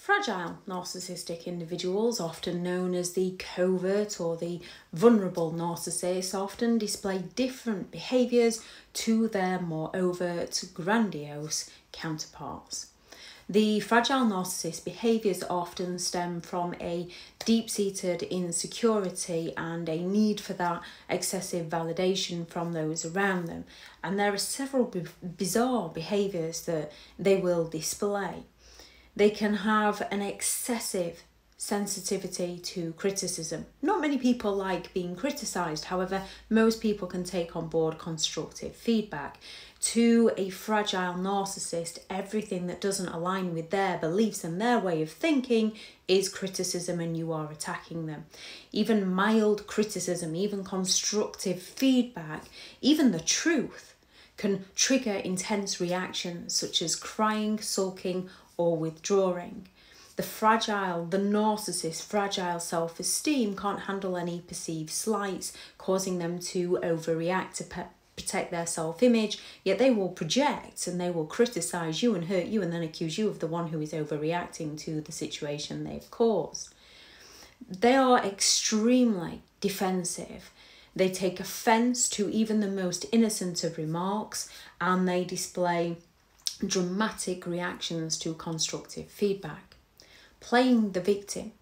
Fragile narcissistic individuals, often known as the covert or the vulnerable narcissists, often display different behaviours to their more overt, grandiose counterparts. The fragile narcissist behaviours often stem from a deep-seated insecurity and a need for that excessive validation from those around them. And there are several bizarre behaviours that they will display. They can have an excessive sensitivity to criticism. Not many people like being criticised, however, most people can take on board constructive feedback. To a fragile narcissist, everything that doesn't align with their beliefs and their way of thinking is criticism, and you are attacking them. Even mild criticism, even constructive feedback, even the truth can trigger intense reactions such as crying, sulking, or withdrawing. The narcissist's fragile self-esteem can't handle any perceived slights, causing them to overreact to protect their self-image, yet they will project and they will criticise you and hurt you and then accuse you of the one who is overreacting to the situation they've caused. They are extremely defensive. They take offence to even the most innocent of remarks, and they display dramatic reactions to constructive feedback. Playing the victim.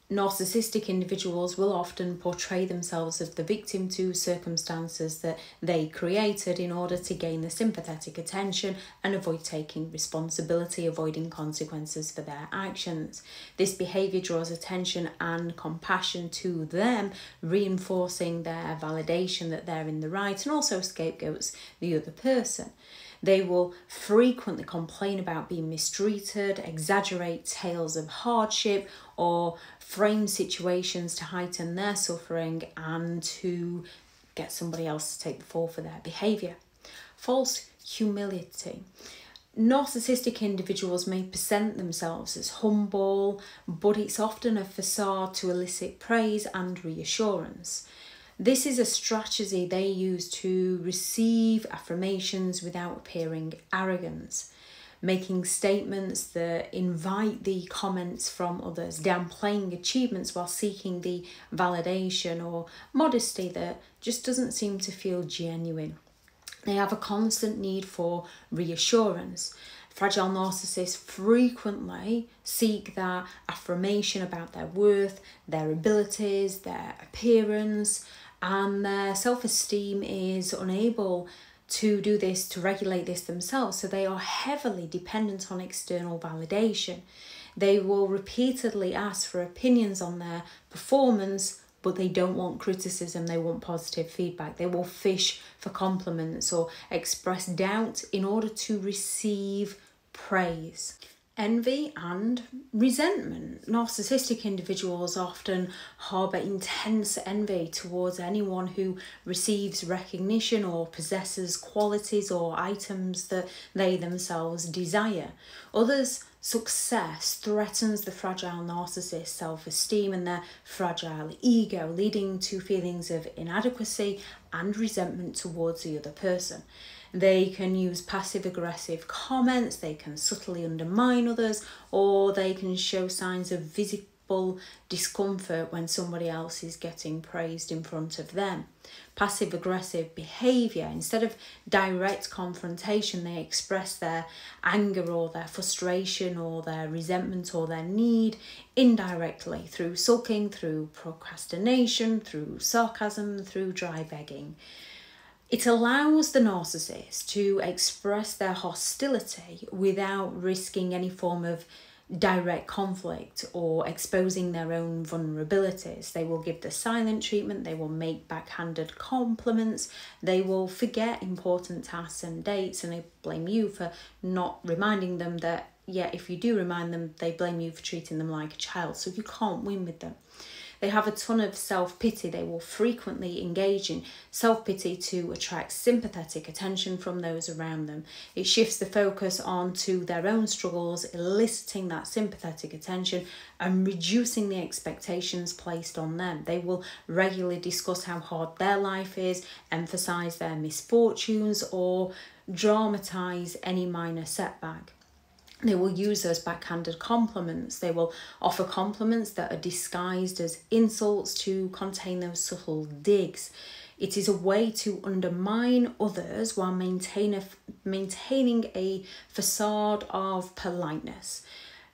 Narcissistic individuals will often portray themselves as the victim to circumstances that they created in order to gain the sympathetic attention and avoid taking responsibility, avoiding consequences for their actions. This behaviour draws attention and compassion to them, reinforcing their validation that they're in the right, and also scapegoats the other person. They will frequently complain about being mistreated, exaggerate tales of hardship, or frame situations to heighten their suffering and to get somebody else to take the fall for their behaviour. False humility. Narcissistic individuals may present themselves as humble, but it's often a facade to elicit praise and reassurance. This is a strategy they use to receive affirmations without appearing arrogant, making statements that invite the comments from others, downplaying achievements while seeking the validation or modesty that just doesn't seem to feel genuine. They have a constant need for reassurance. Fragile narcissists frequently seek that affirmation about their worth, their abilities, their appearance, and their self-esteem is unable to do this, to regulate this themselves, so they are heavily dependent on external validation. They will repeatedly ask for opinions on their performance, but they don't want criticism, they want positive feedback. They will fish for compliments or express doubt in order to receive praise. Envy and resentment. Narcissistic individuals often harbour intense envy towards anyone who receives recognition or possesses qualities or items that they themselves desire. Others' success threatens the fragile narcissist's self-esteem and their fragile ego, leading to feelings of inadequacy and resentment towards the other person. They can use passive-aggressive comments, they can subtly undermine others, or they can show signs of visible discomfort when somebody else is getting praised in front of them. Passive-aggressive behaviour, instead of direct confrontation, they express their anger or their frustration or their resentment or their need indirectly through sulking, through procrastination, through sarcasm, through dry begging. It allows the narcissist to express their hostility without risking any form of direct conflict or exposing their own vulnerabilities. They will give the silent treatment, they will make backhanded compliments, they will forget important tasks and dates, and they blame you for not reminding them that, yeah, if you do remind them, they blame you for treating them like a child, so you can't win with them. They have a ton of self-pity. They will frequently engage in self-pity to attract sympathetic attention from those around them. It shifts the focus onto their own struggles, eliciting that sympathetic attention and reducing the expectations placed on them. They will regularly discuss how hard their life is, emphasise their misfortunes, or dramatise any minor setback. They will use those backhanded compliments. They will offer compliments that are disguised as insults to contain those subtle digs. It is a way to undermine others while maintaining a facade of politeness.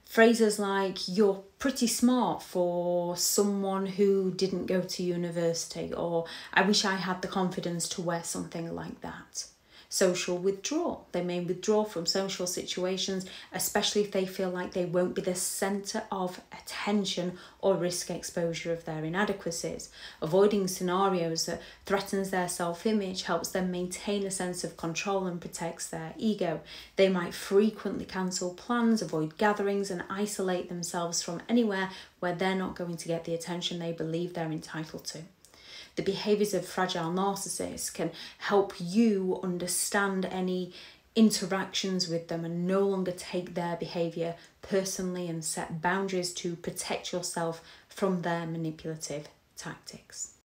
Phrases like, "You're pretty smart for someone who didn't go to university," or "I wish I had the confidence to wear something like that." Social withdrawal. They may withdraw from social situations, especially if they feel like they won't be the centre of attention or risk exposure of their inadequacies. Avoiding scenarios that threatens their self-image helps them maintain a sense of control and protects their ego. They might frequently cancel plans, avoid gatherings, and isolate themselves from anywhere where they're not going to get the attention they believe they're entitled to. The behaviours of fragile narcissists can help you understand any interactions with them and no longer take their behaviour personally, and set boundaries to protect yourself from their manipulative tactics.